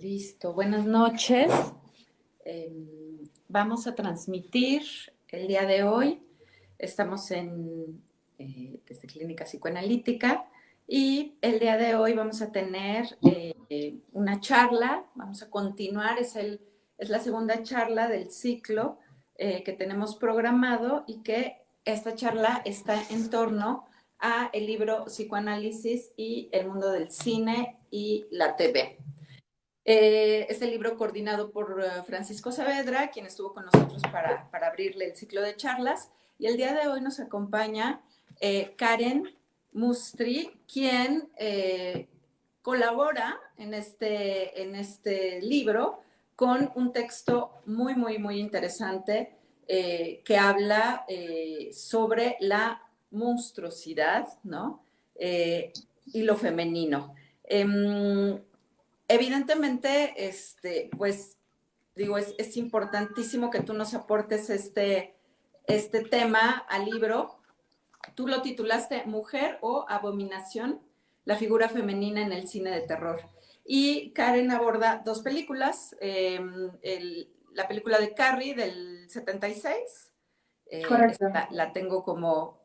Listo, buenas noches. Vamos a transmitir el día de hoy. Estamos desde Clínica Psicoanalítica y el día de hoy vamos a tener una charla. Vamos a continuar, es la segunda charla del ciclo que tenemos programado y que esta charla está en torno a el libro Psicoanálisis y el mundo del cine y la TV. Es el libro coordinado por Francisco Saavedra, quien estuvo con nosotros para abrirle el ciclo de charlas. Y el día de hoy nos acompaña Karen Mustri, quien colabora en este libro con un texto muy, muy, muy interesante que habla sobre la monstruosidad, ¿no? Y lo femenino. Evidentemente, pues digo, es importantísimo que tú nos aportes este tema al libro. Tú lo titulaste Mujer o Abominación, la figura femenina en el cine de terror. Y Karen aborda dos películas, la película de Carrie del 76, Correcto. la tengo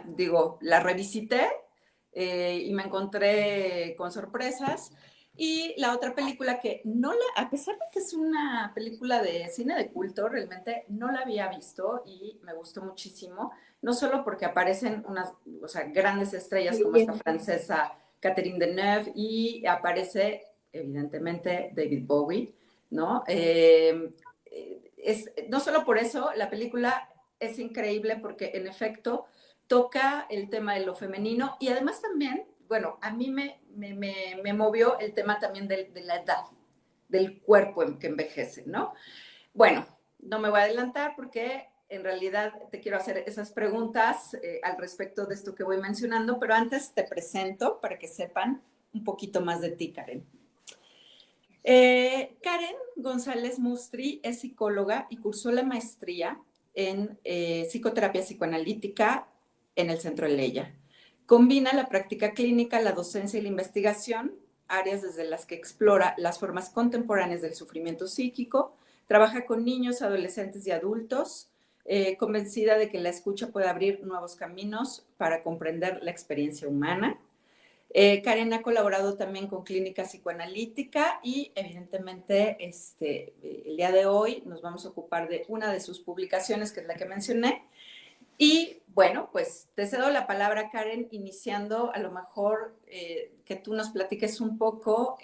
digo, la revisité y me encontré con sorpresas. Y la otra película que a pesar de que es una película de cine de culto, realmente no la había visto y me gustó muchísimo, no solo porque aparecen o sea, grandes estrellas como esta francesa Catherine Deneuve y aparece evidentemente David Bowie, ¿no? No solo por eso, la película es increíble porque en efecto toca el tema de lo femenino y además también, bueno, a mí me movió el tema también de la edad, del cuerpo en que envejece, ¿no? Bueno, no me voy a adelantar porque en realidad te quiero hacer esas preguntas al respecto de esto que voy mencionando, pero antes te presento para que sepan un poquito más de ti, Karen. Karen González Mustri es psicóloga y cursó la maestría en psicoterapia psicoanalítica en el Centro de Leya. Combina la práctica clínica, la docencia y la investigación, áreas desde las que explora las formas contemporáneas del sufrimiento psíquico, trabaja con niños, adolescentes y adultos, convencida de que la escucha puede abrir nuevos caminos para comprender la experiencia humana. Karen ha colaborado también con Clínica Psicoanalítica y evidentemente el día de hoy nos vamos a ocupar de una de sus publicaciones, que es la que mencioné. Y bueno, pues te cedo la palabra, Karen, iniciando a lo mejor que tú nos platiques un poco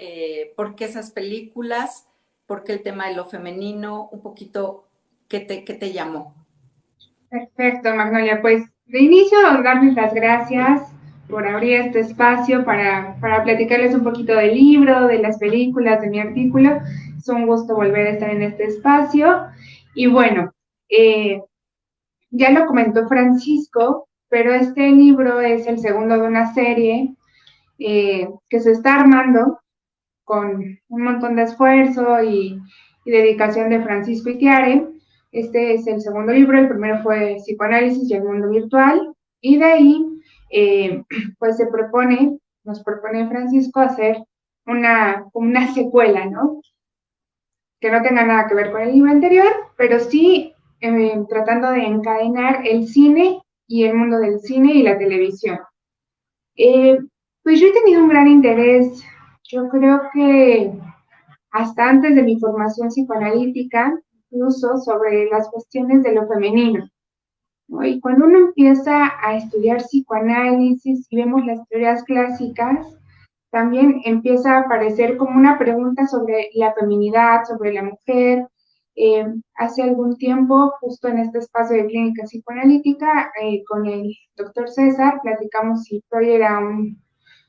por qué esas películas, por qué el tema de lo femenino, un poquito qué te llamó. Perfecto, Magnolia. Pues de inicio, darles las gracias por abrir este espacio para platicarles un poquito del libro, de las películas, de mi artículo. Es un gusto volver a estar en este espacio. Y bueno, ya lo comentó Francisco, pero este libro es el segundo de una serie que se está armando con un montón de esfuerzo y dedicación de Francisco Itiare. Este es el segundo libro, el primero fue Psicoanálisis y el mundo virtual, y de ahí pues nos propone Francisco hacer una secuela, ¿no? Que no tenga nada que ver con el libro anterior, pero sí tratando de encadenar el cine y el mundo del cine y la televisión. Eh, pues yo he tenido un gran interés, yo creo que hasta antes de mi formación psicoanalítica, incluso sobre las cuestiones de lo femenino, ¿no? Y cuando uno empieza a estudiar psicoanálisis y vemos las teorías clásicas, también empieza a aparecer como una pregunta sobre la feminidad, sobre la mujer. Hace algún tiempo, justo en este espacio de clínica psicoanalítica, con el doctor César, platicamos si Freud era un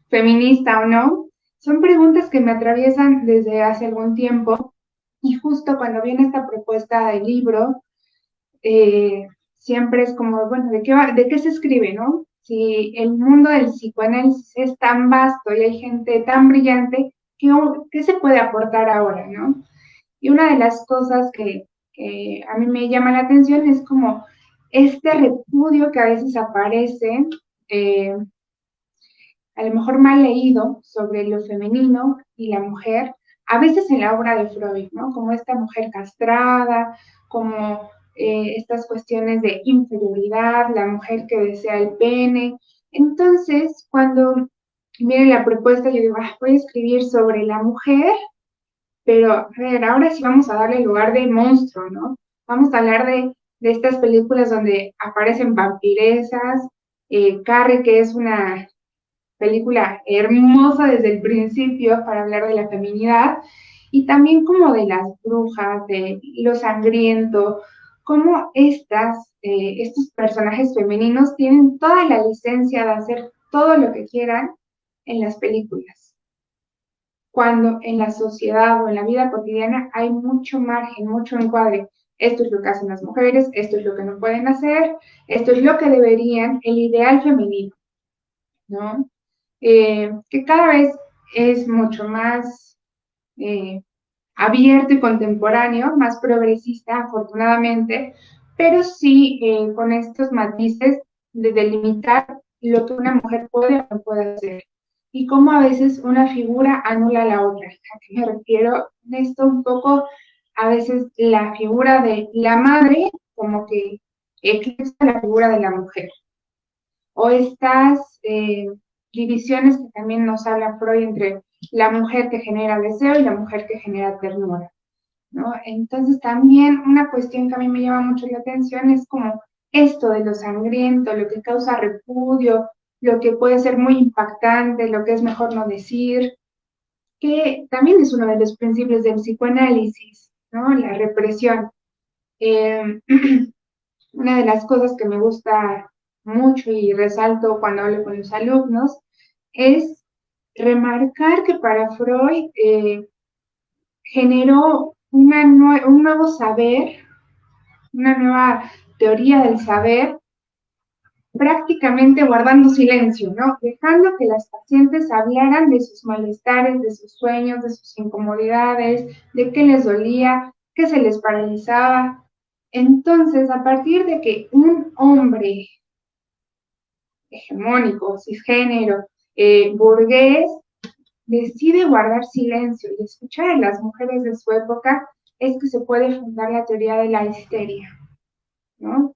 feminista o no. Son preguntas que me atraviesan desde hace algún tiempo y justo cuando viene esta propuesta del libro, siempre es como, bueno, ¿de qué se escribe, no? Si el mundo del psicoanálisis es tan vasto y hay gente tan brillante, ¿qué se puede aportar ahora, no? Y una de las cosas que a mí me llama la atención es como este repudio que a veces aparece, eh, a lo mejor mal leído, sobre lo femenino y la mujer a veces en la obra de Freud, ¿no? Como esta mujer castrada, como estas cuestiones de inferioridad, la mujer que desea el pene. Entonces, cuando viene la propuesta, yo digo, voy a escribir sobre la mujer, pero a ver, ahora sí vamos a darle lugar de monstruo, ¿no? Vamos a hablar de estas películas donde aparecen vampiresas, Carrie, que es una película hermosa desde el principio para hablar de la feminidad, y también como de las brujas, de lo sangriento, como estos personajes femeninos tienen toda la licencia de hacer todo lo que quieran en las películas, cuando en la sociedad o en la vida cotidiana hay mucho margen, mucho encuadre. Esto es lo que hacen las mujeres, esto es lo que no pueden hacer, esto es lo que deberían, el ideal femenino, ¿no? Que cada vez es mucho más eh, abierto y contemporáneo, más progresista, afortunadamente, pero sí con estos matices de delimitar lo que una mujer puede o no puede hacer y cómo a veces una figura anula a la otra. ¿A qué me refiero? Esto un poco, a veces la figura de la madre como que eclipsa la figura de la mujer. O estas divisiones que también nos habla Freud entre la mujer que genera deseo y la mujer que genera ternura, ¿no? Entonces también una cuestión que a mí me llama mucho la atención es como esto de lo sangriento, lo que causa repudio, lo que puede ser muy impactante, lo que es mejor no decir, que también es uno de los principios del psicoanálisis, ¿no? La represión. Eh, una de las cosas que me gusta mucho y resalto cuando hablo con los alumnos es remarcar que para Freud generó un nuevo saber, una nueva teoría del saber, prácticamente guardando silencio, ¿no? Dejando que las pacientes hablaran de sus malestares, de sus sueños, de sus incomodidades, de qué les dolía, qué se les paralizaba. Entonces, a partir de que un hombre hegemónico, cisgénero, burgués, decide guardar silencio y escuchar a las mujeres de su época, es que se puede fundar la teoría de la histeria, ¿no?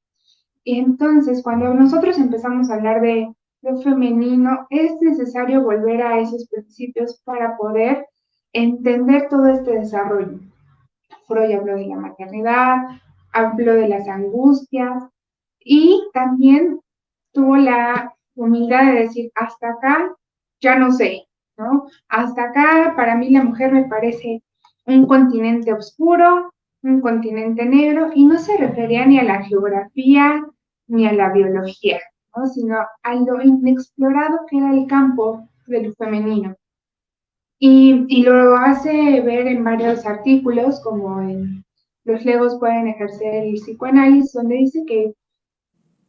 Y entonces, cuando nosotros empezamos a hablar de lo femenino, es necesario volver a esos principios para poder entender todo este desarrollo. Freud habló de la maternidad, habló de las angustias y también tuvo la humildad de decir, hasta acá ya no sé, ¿no? Hasta acá para mí la mujer me parece un continente oscuro, un continente negro, y no se refería ni a la geografía ni a la biología, ¿no? Sino a lo inexplorado que era el campo de lo femenino. Y lo hace ver en varios artículos, como en Los legos pueden ejercer el psicoanálisis, donde dice que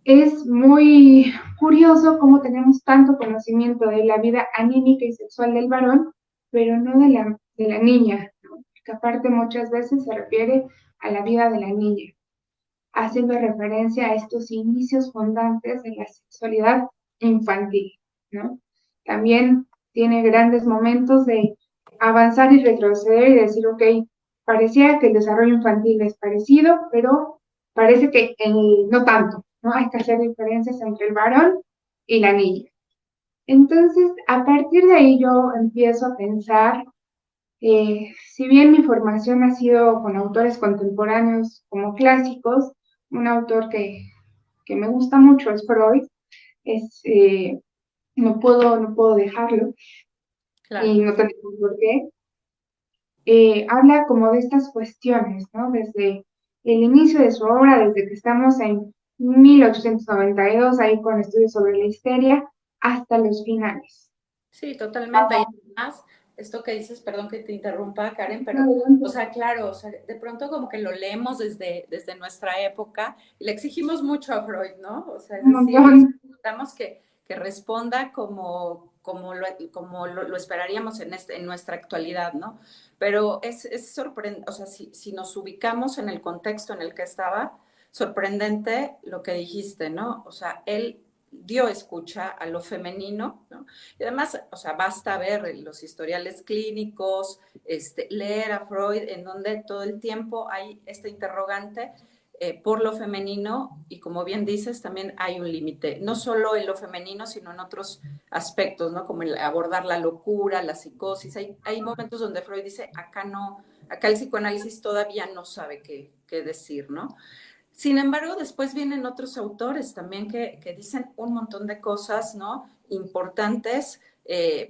es muy curioso cómo tenemos tanto conocimiento de la vida anímica y sexual del varón, pero no de la niña, ¿no? Que aparte muchas veces se refiere a la vida de la niña, haciendo referencia a estos inicios fundantes de la sexualidad infantil, ¿no? También tiene grandes momentos de avanzar y retroceder y decir, ok, parecía que el desarrollo infantil es parecido, pero parece que no tanto, ¿no? Hay que hacer diferencias entre el varón y la niña. Entonces, a partir de ahí yo empiezo a pensar, si bien mi formación ha sido con autores contemporáneos como clásicos, un autor que me gusta mucho es Freud, es, no puedo dejarlo Claro. y no tengo por qué. Habla como de estas cuestiones, ¿no? Desde el inicio de su obra, desde que estamos en 1892, ahí con estudios sobre la histeria, hasta los finales. Sí, totalmente. Y además, esto que dices, perdón que te interrumpa, Karen, pero, o sea, claro, o sea, de pronto como que lo leemos desde nuestra época y le exigimos mucho a Freud, ¿no? O sea, es Un decir, montón. necesitamos que responda como lo esperaríamos en nuestra actualidad, ¿no? Pero es sorprendente, o sea, si nos ubicamos en el contexto en el que estaba, sorprendente lo que dijiste, ¿no? O sea, él dio escucha a lo femenino, ¿no? Y además, o sea, basta ver los historiales clínicos, leer a Freud, en donde todo el tiempo hay este interrogante por lo femenino, y como bien dices, también hay un límite, no solo en lo femenino, sino en otros aspectos, ¿no? Como el abordar la locura, la psicosis. Hay momentos donde Freud dice, acá no, acá el psicoanálisis todavía no sabe qué decir, ¿no? Sin embargo, después vienen otros autores también que dicen un montón de cosas, ¿no? Importantes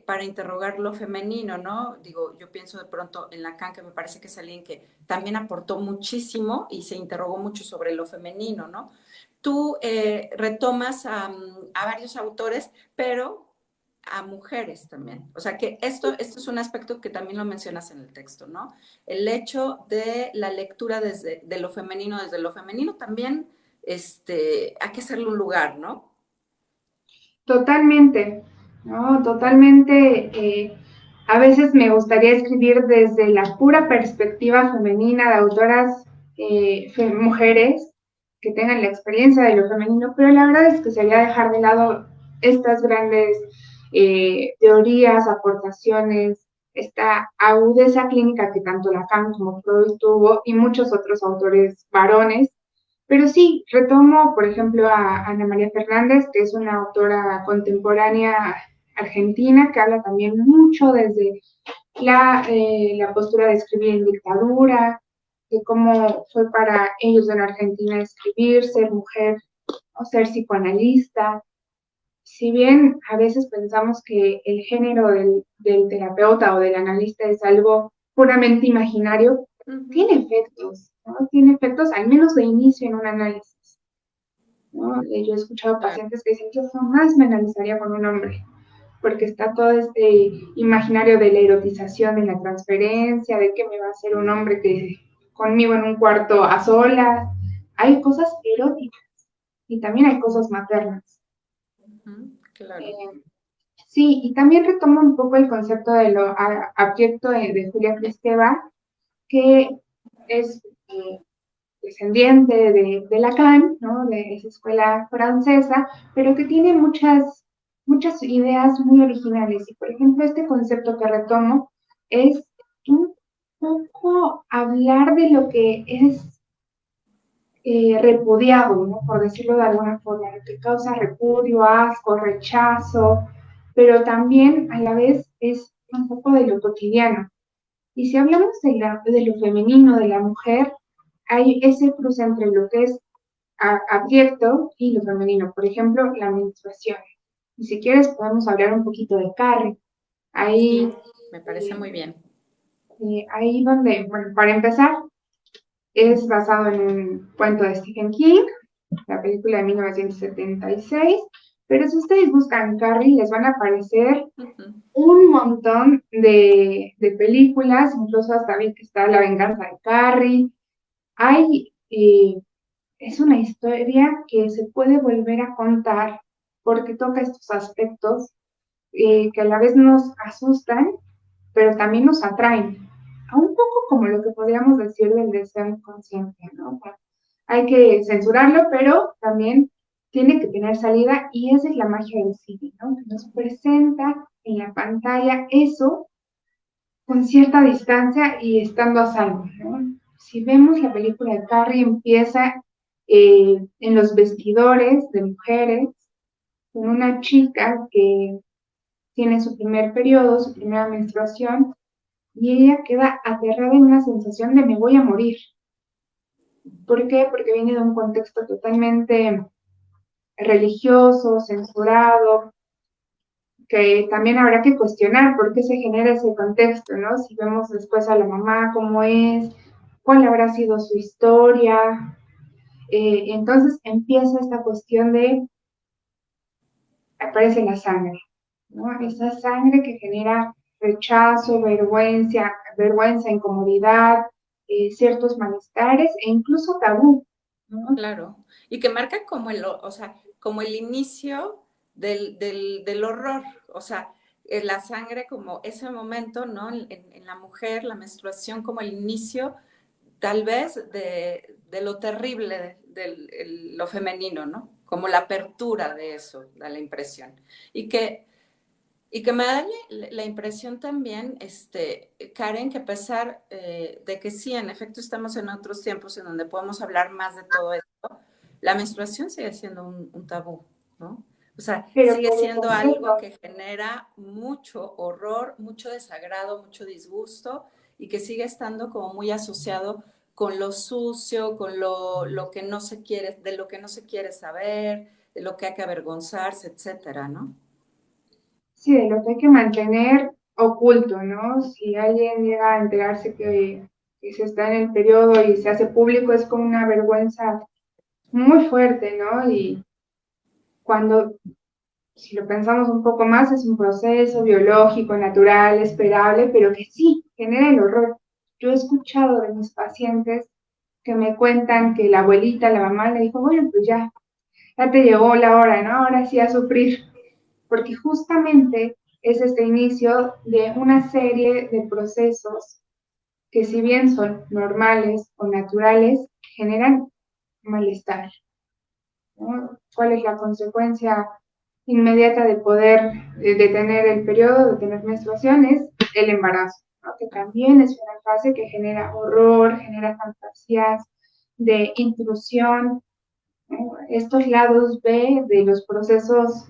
para interrogar lo femenino, ¿no? Digo, yo pienso de pronto en Lacan, que me parece que es alguien que también aportó muchísimo y se interrogó mucho sobre lo femenino, ¿no? Tú retomas a varios autores, pero a mujeres también. O sea que esto es un aspecto que también lo mencionas en el texto, ¿no? El hecho de la lectura desde lo femenino también hay que hacerle un lugar, ¿no? Totalmente, ¿no? Totalmente. A veces me gustaría escribir desde la pura perspectiva femenina de autoras mujeres que tengan la experiencia de lo femenino, pero la verdad es que sería dejar de lado estas grandes teorías, aportaciones, esta agudeza clínica que tanto Lacan como Freud tuvo y muchos otros autores varones. Pero sí, retomo, por ejemplo, a Ana María Fernández, que es una autora contemporánea argentina que habla también mucho desde la postura de escribir en dictadura, de cómo fue para ellos en Argentina escribir, ser mujer o ser psicoanalista. Si bien a veces pensamos que el género del terapeuta o del analista es algo puramente imaginario, tiene efectos, ¿no? Tiene efectos al menos de inicio en un análisis, ¿no? Yo he escuchado Claro. pacientes que dicen, yo jamás me analizaría con un hombre, porque está todo este imaginario de la erotización, de la transferencia, de que me va a hacer un hombre que conmigo en un cuarto a solas. Hay cosas eróticas y también hay cosas maternas. Claro. Eh, sí, y también retomo un poco el concepto de lo abyecto de Julia Kristeva, que es descendiente de Lacan, ¿no? De esa escuela francesa, pero que tiene muchas ideas muy originales. Y por ejemplo, este concepto que retomo es un poco hablar de lo que es repudiado, ¿no? Por decirlo de alguna forma, lo que causa repudio, asco, rechazo, pero también a la vez es un poco de lo cotidiano. Y si hablamos de lo femenino, de la mujer, hay ese cruce entre lo que es abyecto y lo femenino. Por ejemplo, la menstruación. Y si quieres, podemos hablar un poquito de Carrie. Ahí, Sí, me parece muy bien. ahí donde, bueno, para empezar, es basado en un cuento de Stephen King, la película de 1976, pero si ustedes buscan Carrie, les van a aparecer un montón de películas, incluso hasta vi que está La venganza de Carrie. Hay, es una historia que se puede volver a contar porque toca estos aspectos que a la vez nos asustan, pero también nos atraen. A un poco como lo que podríamos decir del deseo inconsciente, ¿no? Hay que censurarlo, pero también tiene que tener salida y esa es la magia del cine, ¿no? Que nos presenta en la pantalla eso con cierta distancia y estando a salvo, ¿no? Si vemos la película de Carrie, empieza en los vestidores de mujeres, con una chica que tiene su primer periodo, su primera menstruación, y ella queda aterrada en una sensación de me voy a morir. ¿Por qué? Porque viene de un contexto totalmente religioso, censurado, que también habrá que cuestionar por qué se genera ese contexto, ¿no? Si vemos después a la mamá, cómo es, cuál habrá sido su historia. Entonces empieza esta cuestión de, aparece la sangre, ¿no? Esa sangre que genera rechazo, vergüenza, incomodidad, ciertos malestares e incluso tabú, ¿no? Claro. Y que marca como o sea, como el inicio del horror. O sea, la sangre como ese momento, ¿no? En la mujer, la menstruación como el inicio, tal vez, de lo terrible lo femenino, ¿no? Como la apertura de eso, da la impresión. Y que, y que me da la impresión también, Karen, que a pesar de que sí, en efecto estamos en otros tiempos en donde podemos hablar más de todo esto, la menstruación sigue siendo un tabú, ¿no? O sea, Pero sigue por siendo algo completo. que genera mucho horror, mucho desagrado, mucho disgusto y que sigue estando como muy asociado con lo sucio, con lo que no se quiere, de lo que no se quiere saber, de lo que hay que avergonzarse, etcétera, ¿no? Sí, de lo que hay que mantener oculto, ¿no? Si alguien llega a enterarse que se está en el periodo y se hace público, es como una vergüenza muy fuerte, ¿no? Y cuando, si lo pensamos un poco más, es un proceso biológico, natural, esperable, pero que sí genera el horror. Yo he escuchado de mis pacientes que me cuentan que la abuelita, la mamá le dijo, bueno, pues ya te llegó la hora, ¿no? Ahora sí a sufrir, porque justamente es este inicio de una serie de procesos que si bien son normales o naturales, generan malestar, ¿no? ¿Cuál es la consecuencia inmediata de poder de tener el periodo, de tener menstruaciones? El embarazo, ¿no? Que también es una fase que genera horror, genera fantasías de intrusión, ¿no? Estos lados B de los procesos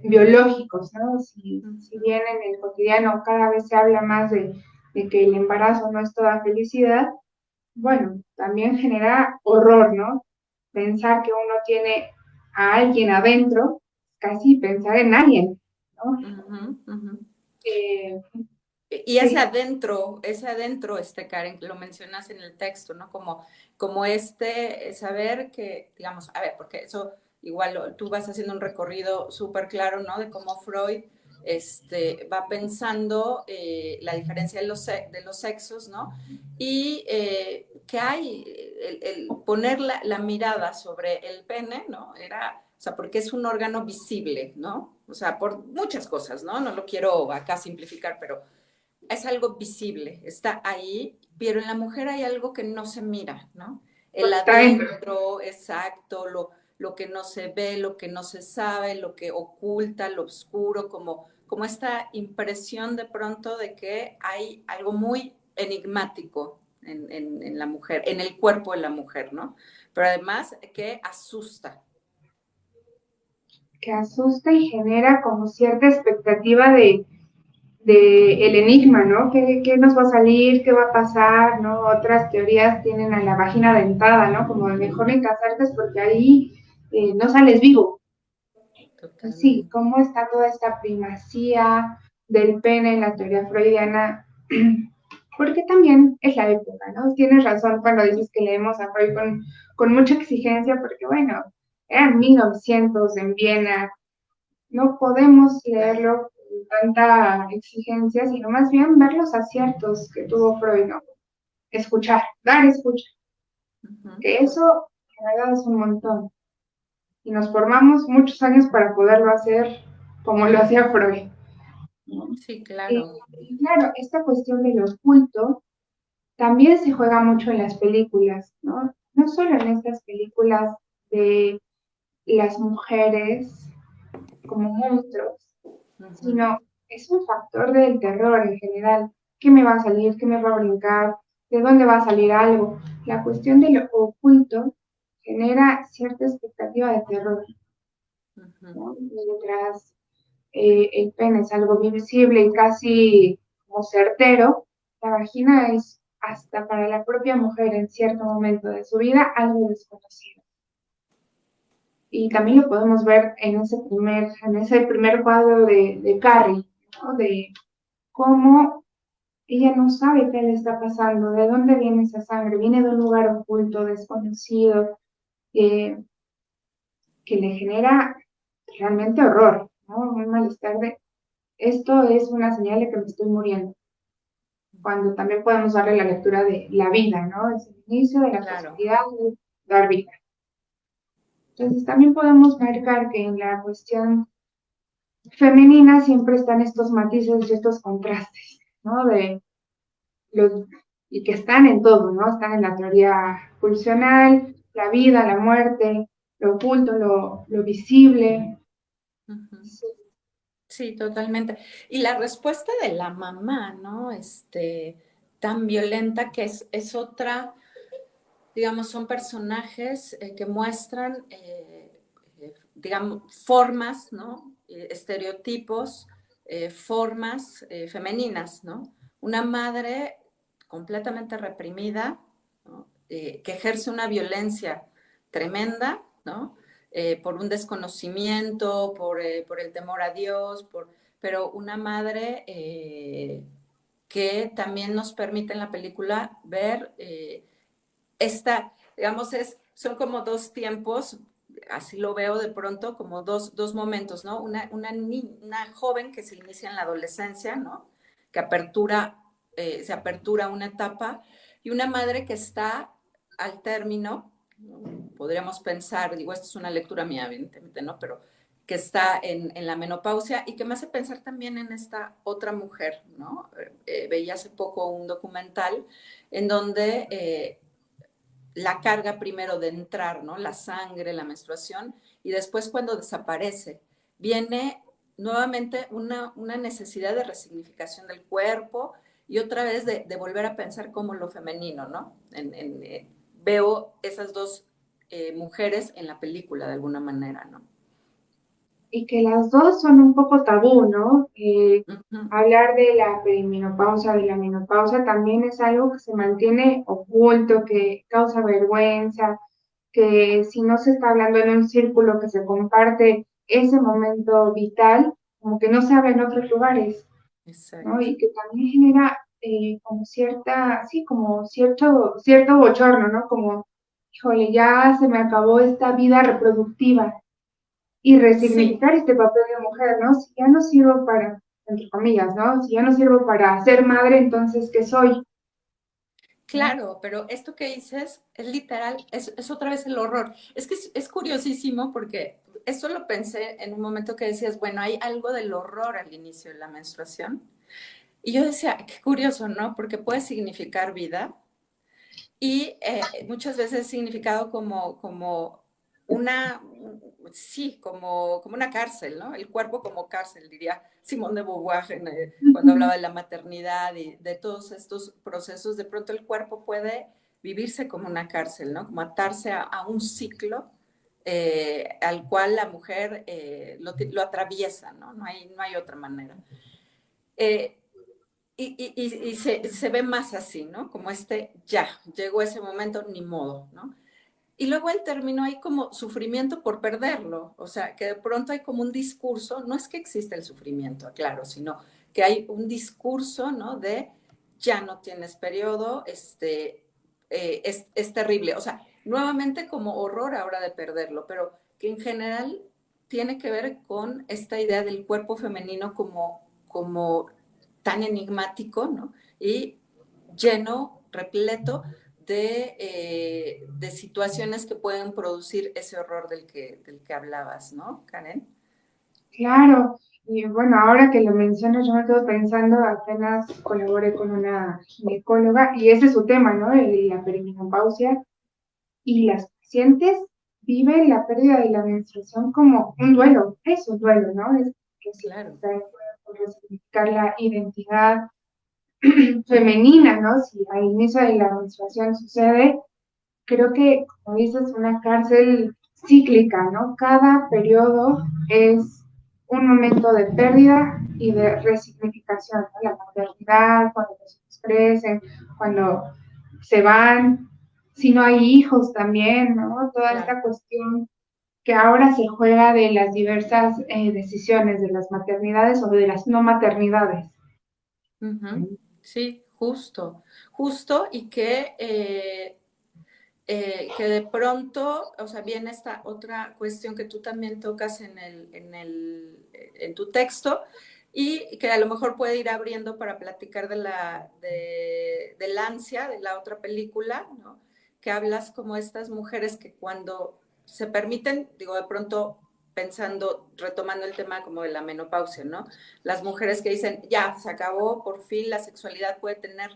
biológicos, ¿no? Si bien en el cotidiano cada vez se habla más de que el embarazo no es toda felicidad, bueno, también genera horror, ¿no? Pensar que uno tiene a alguien adentro, casi pensar en alguien, ¿no? Ujú, ujú. Eh, Y sí, ese adentro, Karen, que lo mencionas en el texto, ¿no? Como saber que, digamos, a ver, porque eso igual tú vas haciendo un recorrido súper claro, ¿no? De cómo Freud va pensando la diferencia de los sexos, ¿no? Y que hay, el poner la mirada sobre el pene, ¿no? O sea, porque es un órgano visible, ¿no? O sea, por muchas cosas, ¿no? No lo quiero acá simplificar, pero es algo visible, está ahí, pero en la mujer hay algo que no se mira, ¿no? El porque está dentro. adentro, exacto, lo que no se ve, lo que no se sabe, lo que oculta, lo oscuro, como esta impresión de pronto de que hay algo muy enigmático en la mujer, en el cuerpo de la mujer, ¿no? Pero además que asusta. Que asusta y genera como cierta expectativa de el enigma, ¿no? ¿Qué nos va a salir? ¿Qué va a pasar? ¿No? Otras teorías tienen a la vagina dentada, ¿no? Como mejor en casarte porque ahí no sales vivo. Pues sí, Totalmente. cómo está toda esta primacía del pene en la teoría freudiana, porque también es la época, ¿no? Tienes razón cuando dices que leemos a Freud con mucha exigencia, porque bueno, eran 1900 en Viena, no podemos leerlo con tanta exigencia, sino más bien ver los aciertos que tuvo Freud, ¿no? Escuchar, dar escucha, Ujú. que eso, la verdad, es un montón. Y nos formamos muchos años para poderlo hacer como lo hacía Freud, ¿no? Sí, Y, claro. y claro, esta cuestión del oculto también se juega mucho en las películas, ¿no? No solo en estas películas de las mujeres como monstruos, Ujú. sino es un factor del terror en general. ¿Qué me va a salir? ¿Qué me va a brincar? ¿De dónde va a salir algo? La cuestión de lo oculto genera cierta expectativa de terror, Ujú. ¿no? Mientras el pene es algo visible y casi como certero, la vagina es hasta para la propia mujer en cierto momento de su vida algo desconocido. Y también lo podemos ver en ese primer cuadro de Carrie, ¿no? De cómo ella no sabe qué le está pasando, de dónde viene esa sangre, viene de un lugar oculto, desconocido, eh, que le genera realmente horror, ¿no? Un malestar de esto es una señal de que me estoy muriendo. Cuando también podemos darle la lectura de la vida, ¿no? Es el inicio de la Claro. posibilidad de dar vida. Entonces también podemos marcar que en la cuestión femenina siempre están estos matices y estos contrastes, ¿no? Los, y que están en todo, ¿no? Están en la teoría pulsional, la vida, la muerte, lo oculto, lo visible. Ujú. Sí, Sí, totalmente. Y la respuesta de la mamá, ¿no? Tan violenta que es otra, digamos, son personajes que muestran, digamos, formas, ¿no? Estereotipos, formas femeninas, ¿no? Una madre completamente reprimida, ¿no? Que ejerce una violencia tremenda, ¿no? Por un desconocimiento, por el temor a Dios, pero una madre que también nos permite en la película ver digamos, son como dos tiempos, así lo veo de pronto, como dos momentos, ¿no? Una joven que se inicia en la adolescencia, ¿no? Que se apertura una etapa, y una madre que está al término, ¿no? Podríamos pensar, digo, esta es una lectura mía, evidentemente, ¿no? Pero que está en la menopausia y que me hace pensar también en esta otra mujer, ¿no? Veía hace poco un documental en donde la carga primero de entrar, ¿no? La sangre, la menstruación, y después cuando desaparece, viene nuevamente una necesidad de resignificación del cuerpo y otra vez de volver a pensar como lo femenino, ¿no? Veo esas dos mujeres en la película de alguna manera, ¿no? y que las dos son un poco tabú, ¿no? Uh -huh. Hablar de la perimenopausa, de la menopausa, también es algo que se mantiene oculto, que causa vergüenza, que si no se está hablando en un círculo que se comparte ese momento vital, como que no se habla en otros lugares, ¿no? Exacto. Y que también genera como cierta, sí, como cierto bochorno, ¿no? Como, híjole, ya se me acabó esta vida reproductiva y Sí, resignificar este papel de mujer, ¿no? Si ya no sirvo para, entre comillas, ¿no? Si ya no sirvo para ser madre, entonces, ¿qué soy? ¿No? claro, pero esto que dices es literal, es otra vez el horror. Es que es curiosísimo porque esto lo pensé en un momento que decías, bueno, hay algo del horror al inicio de la menstruación. Y yo decía, qué curioso, ¿no? Porque puede significar vida y muchas veces significado como una, sí, como una cárcel, ¿no? El cuerpo como cárcel, diría Simón de Beauvoir cuando hablaba de la maternidad y de todos estos procesos. De pronto el cuerpo puede vivirse como una cárcel, ¿no? Como atarse a un ciclo al cual la mujer lo atraviesa, ¿no? No hay otra manera. Eh, y se ve más así, ¿no? Como ya, llegó ese momento, ni modo, ¿no? Y luego al término hay como sufrimiento por perderlo, o sea, que de pronto hay como un discurso, no es que exista el sufrimiento, claro, sino que hay un discurso, ¿no? De ya no tienes periodo, es terrible, o sea, nuevamente como horror ahora de perderlo, pero que en general tiene que ver con esta idea del cuerpo femenino como tan enigmático, ¿no? Y lleno, repleto de situaciones que pueden producir ese horror del que hablabas, ¿no, Karen? Claro, y bueno, ahora que lo mencionas, yo me quedo pensando, apenas colaboré con una ginecóloga y ese es su tema, ¿no? La perimenopausia y las pacientes viven la pérdida de la menstruación como un duelo, es un duelo, ¿no? Es que Claro, significa resignificar la identidad femenina, ¿no? Si al inicio de la menstruación sucede, creo que, como dices, una cárcel cíclica, ¿no? Cada periodo es un momento de pérdida y de resignificación, ¿no? La maternidad, cuando los hijos crecen, cuando se van, si no hay hijos también, ¿no? Toda claro. esta cuestión que ahora se juega de las diversas decisiones de las maternidades o de las no maternidades. Ujú. Sí, justo, y que de pronto, o sea, viene esta otra cuestión que tú también tocas en tu texto y que a lo mejor puede ir abriendo para platicar del ansia, de la otra película, ¿no? Que hablas como estas mujeres que cuando se permiten, digo, de pronto pensando, retomando el tema como de la menopausia, ¿no? Las mujeres que dicen, ya, se acabó, por fin la sexualidad puede tener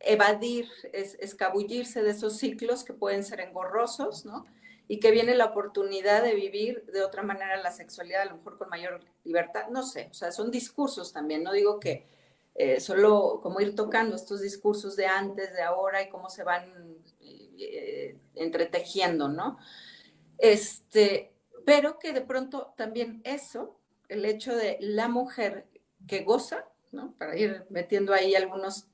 evadir, escabullirse de esos ciclos que pueden ser engorrosos, ¿no? Y que viene la oportunidad de vivir de otra manera la sexualidad, a lo mejor con mayor libertad, no sé, o sea, son discursos también, no digo que solo como ir tocando estos discursos de antes, de ahora y cómo se van entretejiendo, ¿no? Pero que de pronto también eso, el hecho de la mujer que goza, ¿no? Para ir metiendo ahí algunos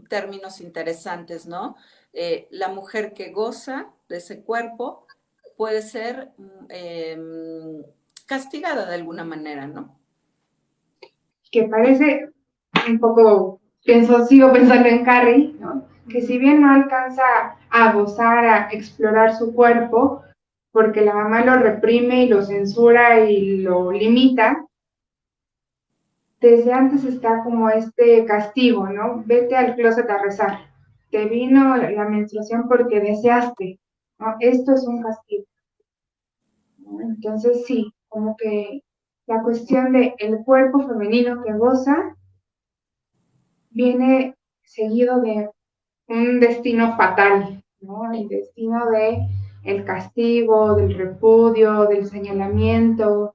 términos interesantes, ¿no? La mujer que goza de ese cuerpo puede ser castigada de alguna manera, ¿no? Que parece un poco, sigo pensando en Carrie, ¿no? Que si bien no alcanza a gozar, a explorar su cuerpo, porque la mamá lo reprime y lo censura y lo limita, desde antes está como este castigo, ¿no? Vete al closet a rezar. Te vino la menstruación porque deseaste, ¿no? Esto es un castigo, ¿no? Entonces sí, como que la cuestión de el cuerpo femenino que goza viene seguido de un destino fatal, ¿no? El destino de el castigo, del repudio, del señalamiento,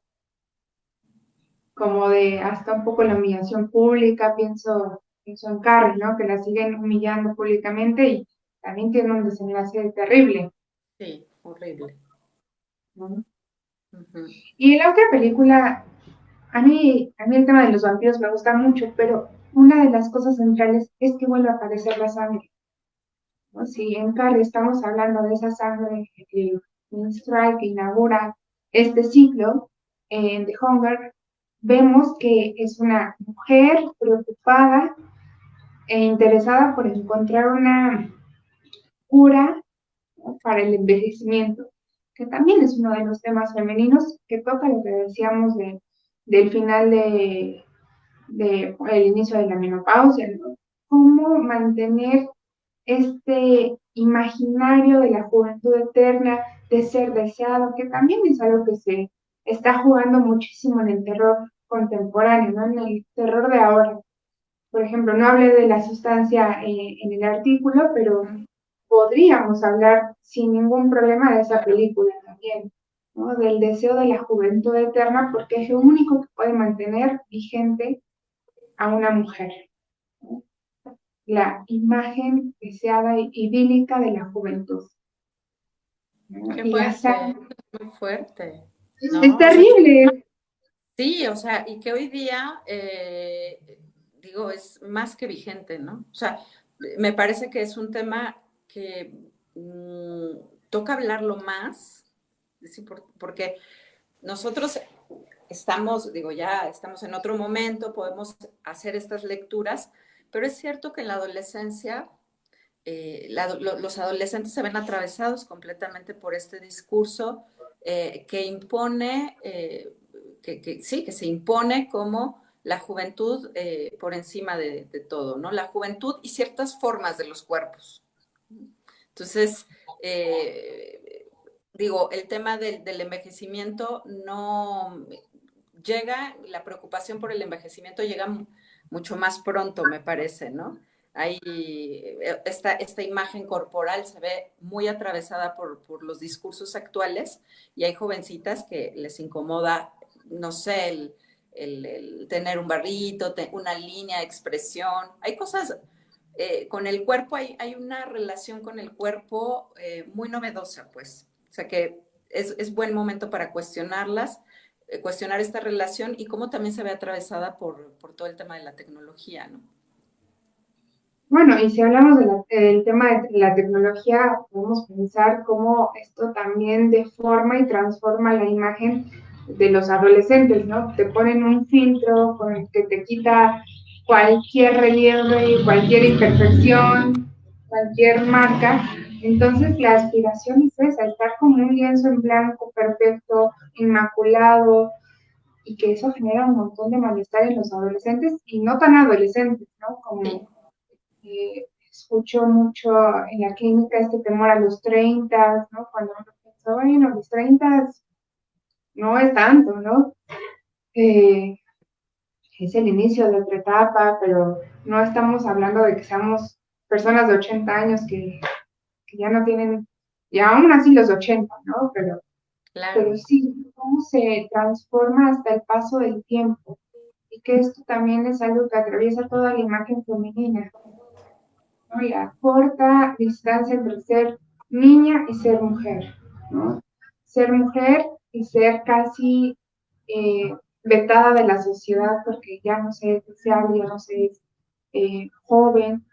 como de hasta un poco la humillación pública, pienso en Carrie, ¿no? Que la siguen humillando públicamente y también tiene un desenlace terrible, Sí, horrible. ¿no? Uh-huh. Y la otra película, a mí el tema de los vampiros me gusta mucho, pero una de las cosas centrales es que vuelve a aparecer la sangre, ¿no? Si en Carrie estamos hablando de esa sangre menstrual que inaugura este ciclo, en The Hunger vemos que es una mujer preocupada e interesada por encontrar una cura, ¿no? Para el envejecimiento, que también es uno de los temas femeninos que toca lo que decíamos del final de el inicio de la menopausia, ¿no? Cómo mantener este imaginario de la juventud eterna, de ser deseado, que también es algo que se está jugando muchísimo en el terror contemporáneo, ¿no? En el terror de ahora. Por ejemplo, no hablé de la sustancia en el artículo, pero podríamos hablar sin ningún problema de esa Claro. película también, ¿no? Del deseo de la juventud eterna, porque es lo único que puede mantener vigente a una mujer, ¿no? La imagen deseada e idílica de la juventud, ¿no? Qué Y la fuerte, sangre muy fuerte, es ¿no? O sea, terrible. sí, o sea, y que hoy día, digo, es más que vigente, ¿no? O sea, me parece que es un tema que toca hablarlo más, sí, porque nosotros estamos, digo, ya estamos en otro momento, podemos hacer estas lecturas, pero es cierto que en la adolescencia los adolescentes se ven atravesados completamente por este discurso que impone, sí, que se impone como la juventud por encima de todo, ¿no? La juventud y ciertas formas de los cuerpos. Entonces, digo, el tema del envejecimiento no llega, la preocupación por el envejecimiento llega mucho más pronto, me parece, ¿no? Ahí esta imagen corporal se ve muy atravesada por los discursos actuales y hay jovencitas que les incomoda, no sé, el tener un barrito, una línea de expresión. Hay cosas con el cuerpo, hay una relación con el cuerpo muy novedosa, pues. O sea que es buen momento para cuestionarlas, cuestionar esta relación y cómo también se ve atravesada por todo el tema de la tecnología, ¿no? Bueno, y si hablamos del tema de la tecnología, podemos pensar cómo esto también deforma y transforma la imagen de los adolescentes, ¿no? Te ponen un filtro con el que te quita cualquier relieve, cualquier imperfección, cualquier marca. Entonces la aspiración es esa, estar como un lienzo en blanco, perfecto, inmaculado, y que eso genera un montón de malestar en los adolescentes y no tan adolescentes, ¿no? Sí, Como escucho mucho en la clínica este temor a los 30, ¿no? Cuando uno piensa, bueno, los 30 no es tanto, ¿no? Es el inicio de otra etapa, pero no estamos hablando de que seamos personas de 80 años que ya no tienen, y aún así los 80, ¿no? Pero Claro, sí, cómo se transforma hasta el paso del tiempo y que esto también es algo que atraviesa toda la imagen femenina, ¿no? La corta distancia entre ser niña y ser mujer, ¿no? Ser mujer y ser casi vetada de la sociedad porque ya no se es deseable, ya no se es joven.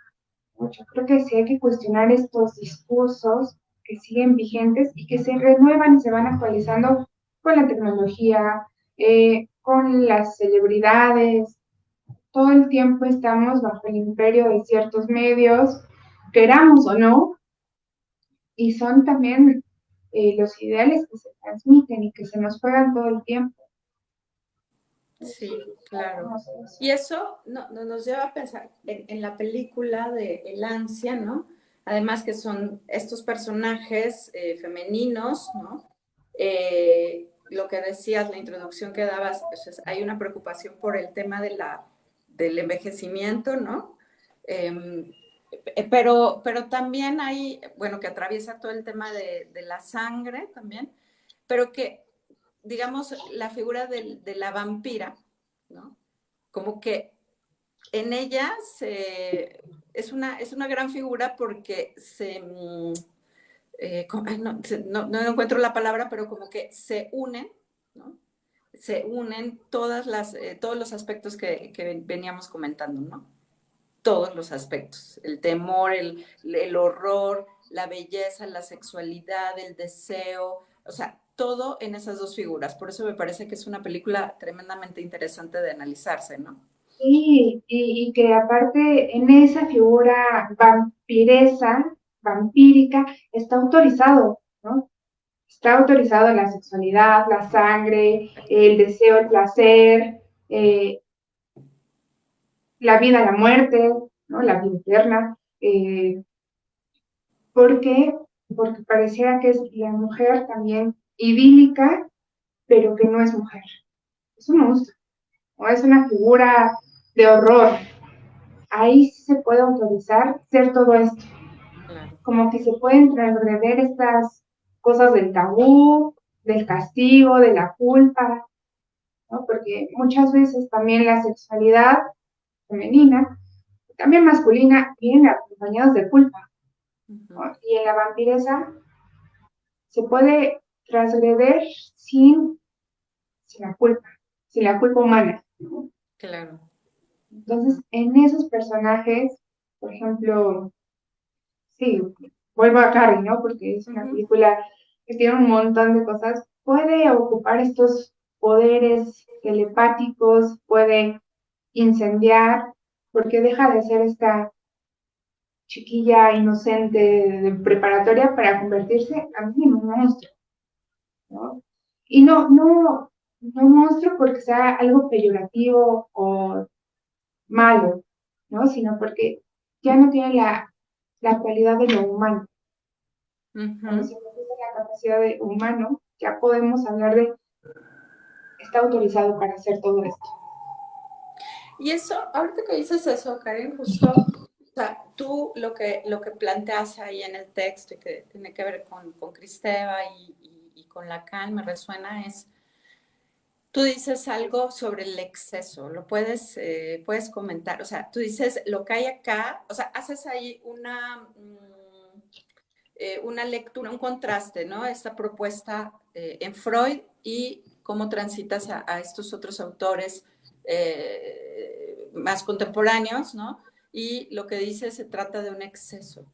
Yo creo que sí hay que cuestionar estos discursos que siguen vigentes y que se renuevan y se van actualizando con la tecnología, con las celebridades. Todo el tiempo estamos bajo el imperio de ciertos medios, queramos o no, y son también los ideales que se transmiten y que se nos juegan todo el tiempo. sí, claro. No sé, eso. Y eso nos lleva a pensar en la película de El Ansia, ¿no? Además que son estos personajes femeninos, ¿no? Lo que decías, la introducción que dabas, pues hay una preocupación por el tema del envejecimiento, ¿no? Eh, pero también hay, bueno, que atraviesa todo el tema de la sangre también, pero que, digamos, la figura de la vampira, ¿no? Como que en ella es una gran figura porque no encuentro la palabra, pero como que se unen, ¿no? Se unen todos los aspectos que veníamos comentando, ¿no? Todos los aspectos, el temor, el horror, la belleza, la sexualidad, el deseo, o sea, todo en esas dos figuras. Por eso me parece que es una película tremendamente interesante de analizarse, ¿no? Sí, y que aparte en esa figura vampiresa, vampírica, está autorizado, ¿no? Está autorizado la sexualidad, la sangre, el deseo, el placer, la vida, la muerte, ¿no? La vida eterna. ¿Por qué? Porque pareciera que es la mujer también idílica, pero que no es mujer. Es un monstruo, ¿no? Es una figura de horror. Ahí sí se puede autorizar ser todo esto. Claro. Como que se pueden transgredir estas cosas del tabú, del castigo, de la culpa, ¿no? Porque muchas veces también la sexualidad femenina, también masculina, vienen acompañados de culpa, Uh-huh. ¿no? Y en la vampiresa se puede transgredir sin sin la culpa humana, ¿no? Claro. Uh-huh. Entonces, en esos personajes, por ejemplo, sí, vuelvo a Carrie, ¿no? Porque es una Uh-huh. película que tiene un montón de cosas. Puede ocupar estos poderes telepáticos, puede incendiar, porque deja de ser esta chiquilla inocente de preparatoria para convertirse a mí en un monstruo, ¿no? Y no monstruo porque sea algo peyorativo o malo, ¿no? Sino porque ya no tiene la cualidad de lo humano. Cuando Uh-huh. se reduce la capacidad de humano, ya podemos hablar de está autorizado para hacer todo esto. Y eso, ahorita que dices eso, Karen, justo, o sea, tú lo que planteas ahí en el texto y que tiene que ver con Cristeva y con Lacan, me resuena, es, tú dices algo sobre el exceso, lo puedes comentar, o sea, tú dices lo que hay acá, o sea, haces ahí una lectura, un contraste, ¿no? Esta propuesta en Freud y cómo transitas a estos otros autores más contemporáneos, ¿no? Y lo que dice se trata de un exceso.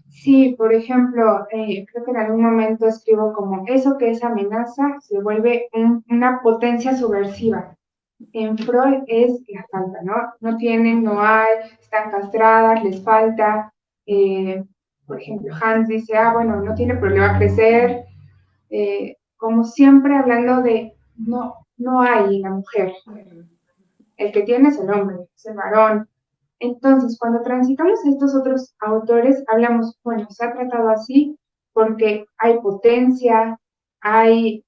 Sí, por ejemplo, creo que en algún momento escribo como eso que es amenaza se vuelve una potencia subversiva. En Freud es la falta, ¿no? No tienen, no Uh-huh. hay, están castradas, les falta. Eh, por ejemplo, Hans dice, bueno, no tiene problema crecer. Como siempre hablando de no hay en la mujer. Uh-huh. El que tiene es el hombre, es el varón. Entonces, cuando transitamos estos otros autores, hablamos, bueno, se ha tratado así porque hay potencia, hay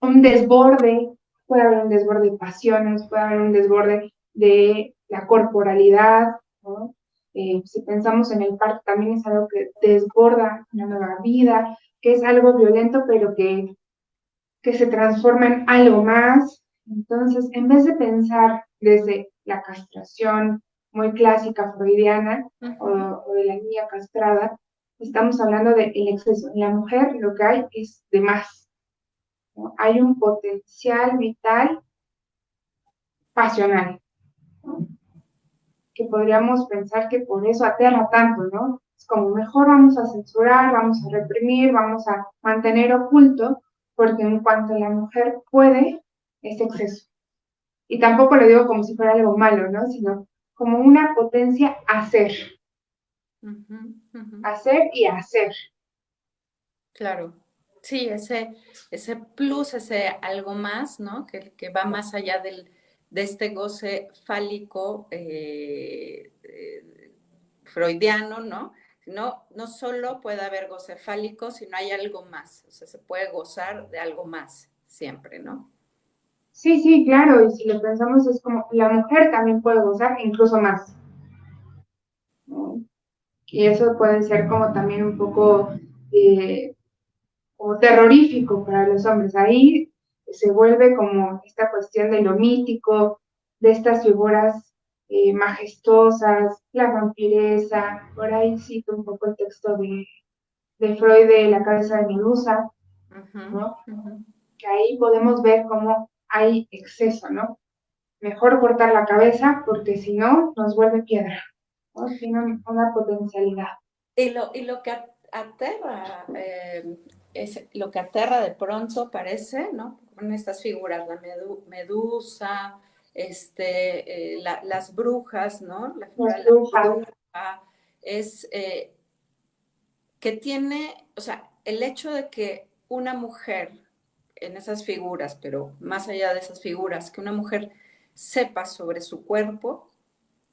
un desborde, puede haber un desborde de pasiones, puede haber un desborde de la corporalidad, ¿no? Si pensamos en el parto, también es algo que desborda una nueva vida, que es algo violento, pero que se transforma en algo más. Entonces, en vez de pensar desde la castración muy clásica freudiana o de la niña castrada, estamos hablando del exceso. En la mujer lo que hay es de más, ¿no? Hay un potencial vital pasional, ¿no? Que podríamos pensar que por eso aterra tanto, ¿no? Es como mejor vamos a censurar, vamos a reprimir, vamos a mantener oculto, porque en cuanto la mujer puede, es exceso. Y tampoco lo digo como si fuera algo malo, ¿no? Sino como una potencia a hacer, hacer y hacer. Claro. Sí, ese plus, ese algo más, ¿no? Que va más allá de este goce fálico freudiano, ¿no? No solo puede haber goce fálico, sino hay algo más. O sea, se puede gozar de algo más siempre, ¿no? Sí, sí, claro, y si lo pensamos es como la mujer también puede gozar incluso más, ¿no? Y eso puede ser como también un poco como terrorífico para los hombres. Ahí se vuelve como esta cuestión de lo mítico, de estas figuras majestuosas, la vampiresa, por ahí cito un poco el texto de Freud de La cabeza de Medusa, ¿no? Que ahí podemos ver cómo hay exceso, ¿no? Mejor cortar la cabeza porque si no nos vuelve piedra, ¿no? Tiene una potencialidad. Y lo que aterra, es lo que aterra de pronto parece, ¿no? Con estas figuras, la medusa, las brujas, ¿no? La figura Las de la brujas, bruja, es que tiene, o sea, el hecho de que una mujer en esas figuras, pero más allá de esas figuras, que una mujer sepa sobre su cuerpo,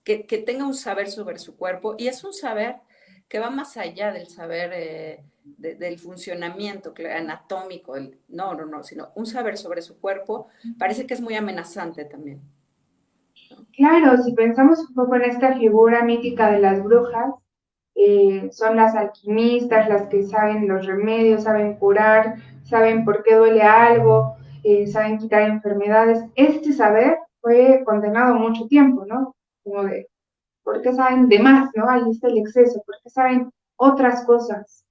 que tenga un saber sobre su cuerpo, y es un saber que va más allá del saber del funcionamiento anatómico, no, sino un saber sobre su cuerpo, parece que es muy amenazante también. ¿No? claro, si pensamos un poco en esta figura mítica de las brujas, son las alquimistas, las que saben los remedios, saben curar, saben por qué duele algo, saben quitar enfermedades. Este saber fue condenado mucho tiempo, ¿no? Como de, ¿por qué saben de más, ¿no? Ahí está el exceso, ¿por qué saben otras cosas?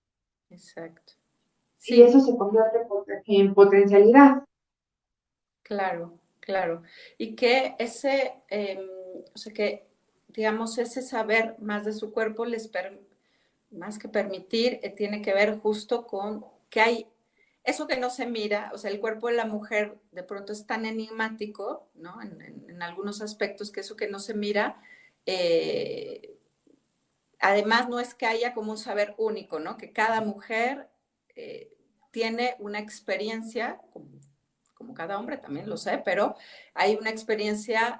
Exacto. Y Sí, eso se convierte en potencialidad. claro, claro. Y que o sea, que, digamos, ese saber más de su cuerpo más que permitir, tiene que ver justo con que hay eso que no se mira, o sea, el cuerpo de la mujer de pronto es tan enigmático, ¿no? En algunos aspectos que eso que no se mira, eh, además no es que haya como un saber único, ¿no? Que cada mujer eh, tiene una experiencia, como cada hombre también lo sé, pero hay una experiencia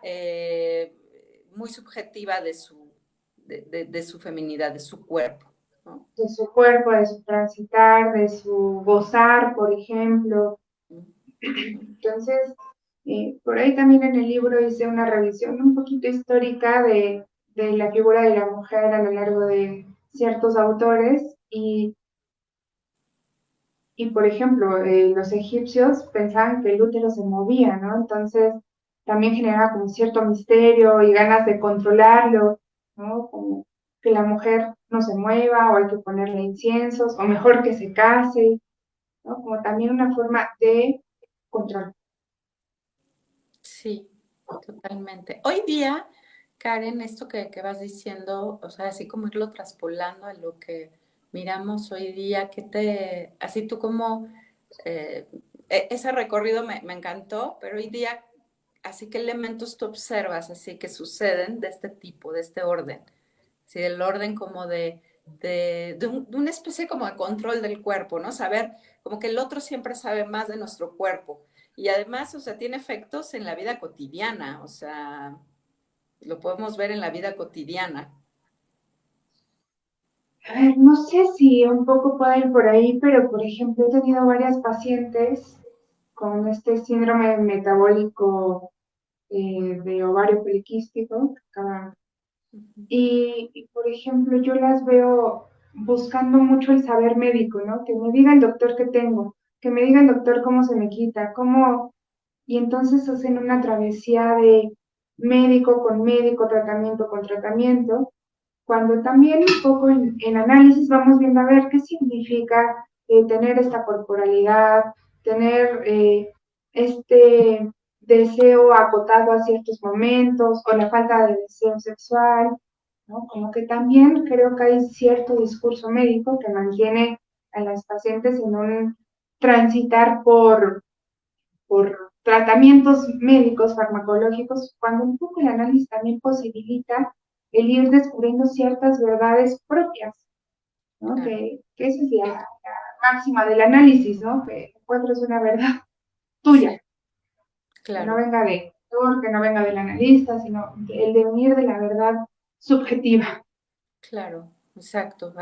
muy subjetiva de su feminidad, de su cuerpo, ¿no? De su cuerpo, de su transitar, de su gozar, por ejemplo. Entonces, por ahí también en el libro hice una revisión un poquito histórica de la figura de la mujer a lo largo de ciertos autores y por ejemplo, los egipcios pensaban que el útero se movía, ¿no? Entonces, también generaba como cierto misterio y ganas de controlarlo, ¿no? Como que la mujer no se mueva o hay que ponerle inciensos o mejor que se case, ¿no? Como también una forma de control. Sí, totalmente. Hoy día, Karen, esto que vas diciendo, o sea, así como irlo traspolando a lo que miramos hoy día, así tú como, eh, ese recorrido me encantó, pero hoy día, así que elementos tú observas, así que suceden de este tipo, de este orden, así del orden como de una especie como de control del cuerpo, ¿no? Saber, como que el otro siempre sabe más de nuestro cuerpo. Y además, o sea, tiene efectos en la vida cotidiana, o sea, lo podemos ver en la vida cotidiana. A ver, no sé si un poco puede ir por ahí, pero por ejemplo he tenido varias pacientes con este síndrome metabólico de ovario poliquístico, Y, por ejemplo, yo las veo buscando mucho el saber médico, ¿no? Que me diga el doctor qué tengo, que me diga el doctor cómo se me quita, cómo... Y entonces hacen una travesía de médico, tratamiento con tratamiento, cuando también un poco en análisis vamos viendo a ver qué significa tener esta corporalidad, tener este deseo acotado a ciertos momentos o la falta de deseo sexual, ¿no? Como que también creo que hay cierto discurso médico que mantiene a las pacientes en un transitar por tratamientos médicos, farmacológicos, cuando un poco el análisis también posibilita el ir descubriendo ciertas verdades propias, ¿no? Claro, Que esa es la máxima del análisis, ¿no? Que encuentres una verdad sí, tuya, que no claro, venga de autor, que no venga del analista, sino el devenir de la verdad subjetiva. claro, exacto.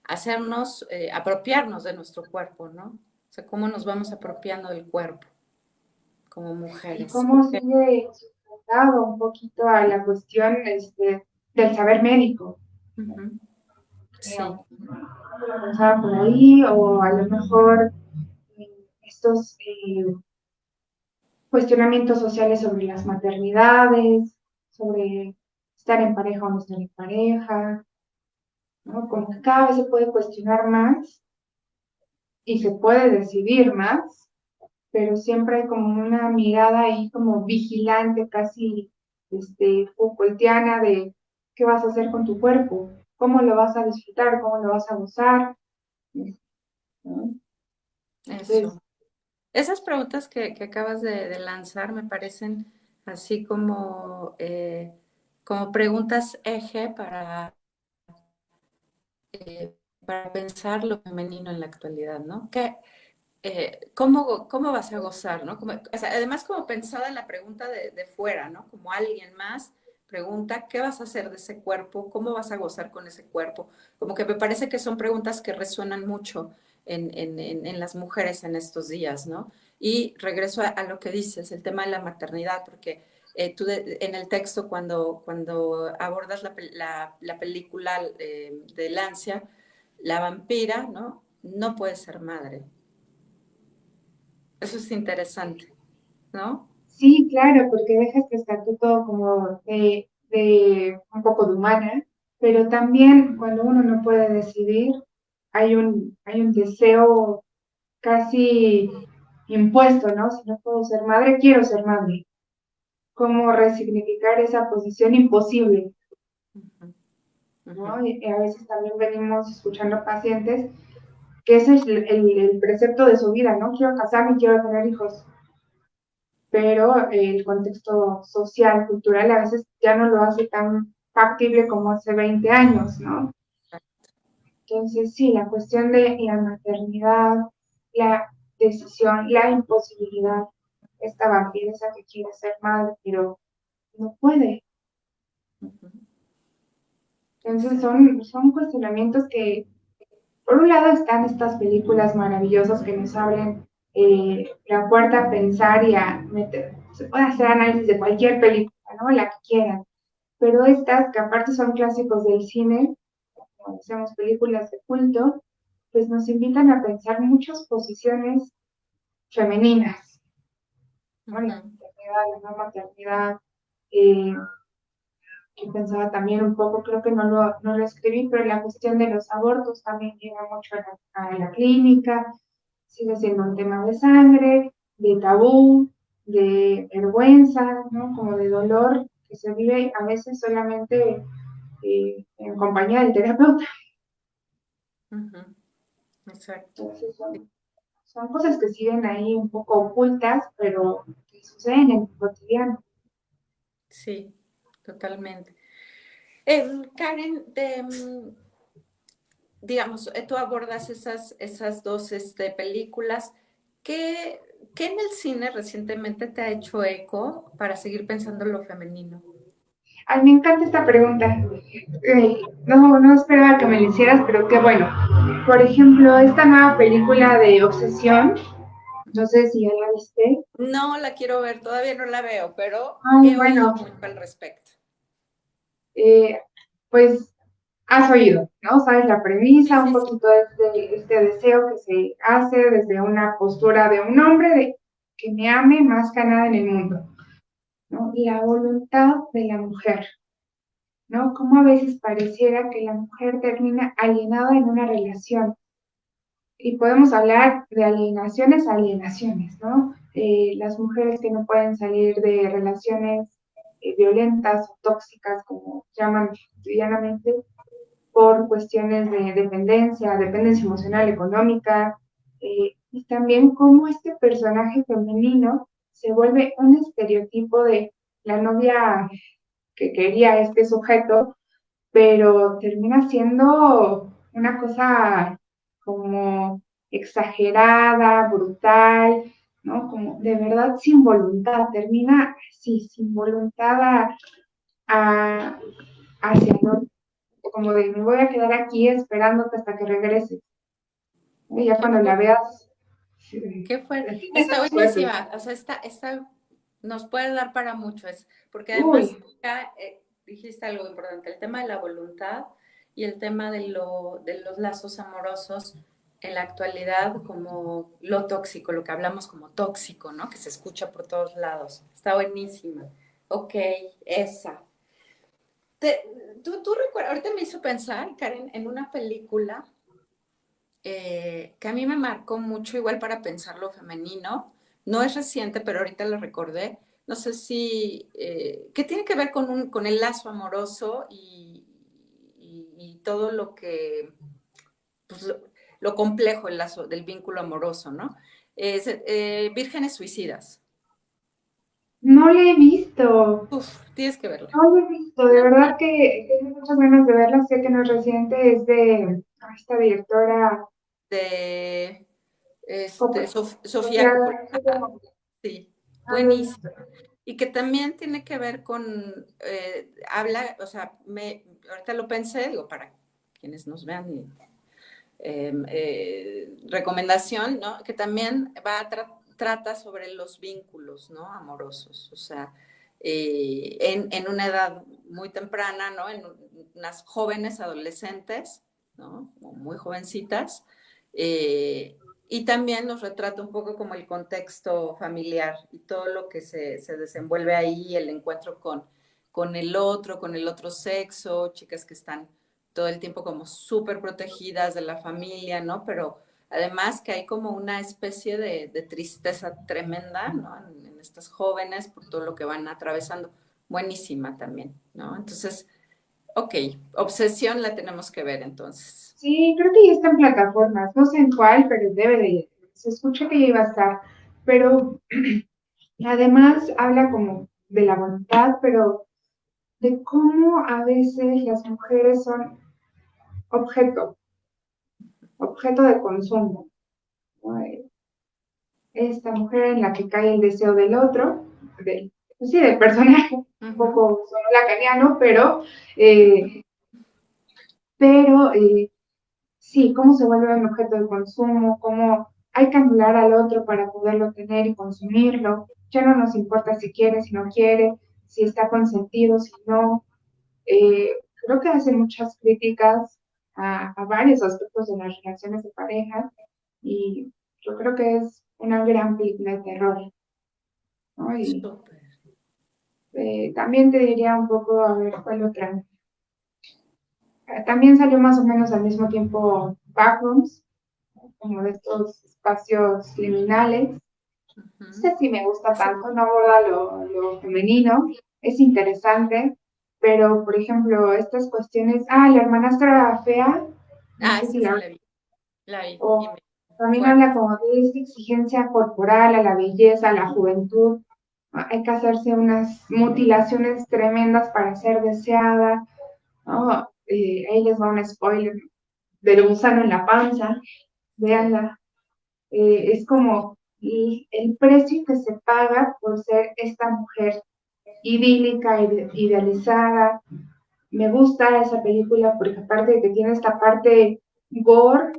Hacernos, apropiarnos de nuestro cuerpo, ¿no? O sea, cómo nos vamos apropiando del cuerpo como Y mujeres. cómo sigue sustentado un poquito a la cuestión del saber médico, Ujú. Sí, creo. Lo pensaba por ahí, o a lo mejor estos cuestionamientos sociales sobre las maternidades, sobre estar en pareja o no estar en pareja, ¿no? Como que cada vez se puede cuestionar más y se puede decidir más, pero siempre hay como una mirada ahí como vigilante, casi Foucaultiana de qué vas a hacer con tu cuerpo, cómo lo vas a disfrutar, cómo lo vas a gozar, ¿no? Entonces, eso. Esas preguntas que acabas de lanzar me parecen así como preguntas eje para pensar lo femenino en la actualidad, ¿no? ¿Cómo vas a gozar, ¿no? O sea, además, como pensada en la pregunta de fuera, ¿no? Como alguien más pregunta, ¿qué vas a hacer de ese cuerpo? ¿Cómo vas a gozar con ese cuerpo? Como que me parece que son preguntas que resuenan mucho en las mujeres en estos días, ¿no? Y regreso a lo que dices, el tema de la maternidad, porque en el texto, cuando abordas la película de Lancia, la vampira, ¿no? No puede ser madre. Eso es interesante, ¿no? sí, claro, porque deja este estatuto como de un poco de humana, pero también cuando uno no puede decidir, hay un deseo casi impuesto, ¿no? Si no puedo ser madre, quiero ser madre. ¿Cómo resignificar esa posición imposible, Ujú, ujú, ¿no? Y a veces también venimos escuchando pacientes que ese es el precepto de su vida, ¿no? Quiero casarme y quiero tener hijos, pero el contexto social, cultural, a veces ya no lo hace tan factible como hace 20 años, ¿no? Entonces, sí, la cuestión de la maternidad, la decisión, la imposibilidad, esta vampiresa que quiere ser madre, pero no puede. ujú. Entonces, Exacto. son cuestionamientos que, por un lado, están estas películas maravillosas que nos abren la puerta a pensar y a meter, se puede hacer análisis de cualquier película, ¿no? La que quieran. Pero estas, que aparte son clásicos del cine, como decíamos, películas de culto, pues nos invitan a pensar muchas posiciones femeninas, ¿no? La Ujú, maternidad, la no maternidad, eh, que pensaba también un poco, creo que no lo escribí, pero la cuestión de los abortos también llega mucho a la clínica, sigue siendo un tema de sangre, de tabú, de vergüenza, ¿no? Como de dolor que se vive a veces solamente en compañía del terapeuta. ujú. Exacto. Entonces son cosas que siguen ahí un poco ocultas, pero que suceden en el cotidiano. Sí, totalmente. Karen, digamos, tú abordas esas dos películas. ¿Qué, ¿Qué en el cine recientemente te ha hecho eco para seguir pensando en lo femenino? Ay, me encanta esta pregunta. No esperaba que me la hicieras, pero qué bueno. Por ejemplo, esta nueva película de Obsesión, no sé si ya la viste. No la quiero ver, todavía no la veo, pero Ay, he oído bueno, mucho al respecto. eh, pues has oído, ¿no? Sabes la Sí, premisa, un sí, sí. poquito de este deseo que se hace desde una postura de un hombre de que me ame más que nada en el mundo, ¿no? La voluntad de la mujer, ¿no? Como a veces pareciera que la mujer termina alienada en una relación. Y podemos hablar de alienaciones a alienaciones, ¿no? Las mujeres que no pueden salir de relaciones violentas o tóxicas, como llaman cotidianamente, por cuestiones de dependencia, dependencia emocional, económica, y también cómo este personaje femenino se vuelve un estereotipo de la novia que quería este sujeto, pero termina siendo una cosa como exagerada, brutal, ¿no? Como de verdad sin voluntad, termina así, sin voluntad a, hacia no, como de me voy a quedar aquí esperándote hasta que regreses. Y ya Qué cuando la fuerte, veas, qué fuerte. tienes Está esa suerte. buenísima. O sea, nos puede dar para mucho. Porque además, Uy, ya, dijiste algo importante, el tema de la voluntad y el tema de los lazos amorosos en la actualidad, como lo tóxico, lo que hablamos como tóxico, ¿no? Que se escucha por todos lados. Está buenísima. Ok, esa. Te- tú recuerdas, ahorita me hizo pensar, Karen, en una película que a mí me marcó mucho, igual para pensar lo femenino. No es reciente, pero ahorita lo recordé. No sé si, ¿qué tiene que ver con el lazo amoroso y todo lo que, pues, lo complejo el lazo del vínculo amoroso, ¿no? Vírgenes Suicidas. no la he visto. Uf, tienes que verla. No la he visto, de verdad que tengo muchas ganas de verla. Sé que no es reciente, es de esta directora De Coppola. Sofía Sofía, Coppola. Sofía Ajá, Coppola. sí, No la he buenísimo. visto. Y que también tiene que ver habla, o sea, ahorita lo pensé, digo, para quienes nos vean, recomendación, ¿no? Que también trata sobre los vínculos, ¿no? Amorosos, o sea, en una edad muy temprana, ¿no? En unas jóvenes adolescentes, ¿no? Como muy jovencitas, y también nos retrata un poco como el contexto familiar y todo lo que se desenvuelve ahí, el encuentro con el otro sexo, chicas que están todo el tiempo como súper protegidas de la familia, ¿no? Pero además que hay como una especie de tristeza tremenda, ¿no? En estas jóvenes por todo lo que van atravesando. Buenísima también, ¿no? Entonces, ok, Obsesión la tenemos que ver entonces. Sí, creo que ya está en plataformas, no sé en cuál, pero debe de, se escucha que ya iba a estar, pero además habla como de la voluntad, pero de cómo a veces las mujeres son objeto, objeto de consumo, ¿no? Esta mujer en la que cae el deseo del otro, del, pues sí, del personaje, un Ujú. poco solo lacaniano, eh, pero sí, cómo se vuelve un objeto de consumo, cómo hay que anular al otro para poderlo tener y consumirlo. Ya no nos importa si quiere, si no quiere, si está consentido, si no. Eh, Creo que hace muchas críticas a varios aspectos de las relaciones de pareja y yo creo que es una gran película de terror, ¿no? Y Súper. también te diría un poco, a ver, ¿cuál otra? También salió más o menos al mismo tiempo Backrooms, como de estos espacios liminales. No Ujú. sé si me gusta Ese- tanto, no aborda lo femenino, es interesante, pero por ejemplo, estas cuestiones, la hermanastra fea, no sé si esa sí la, la vi, y o me también fuerte. habla como de esta exigencia corporal, a la belleza, a la juventud. Hay que hacerse unas mutilaciones tremendas para ser deseada, ¿no? Ahí les va un spoiler del gusano en la panza, Sí, véanla. Es como el precio que se paga por ser esta mujer idílica, idealizada. Me gusta esa película porque aparte de que tiene esta parte gore,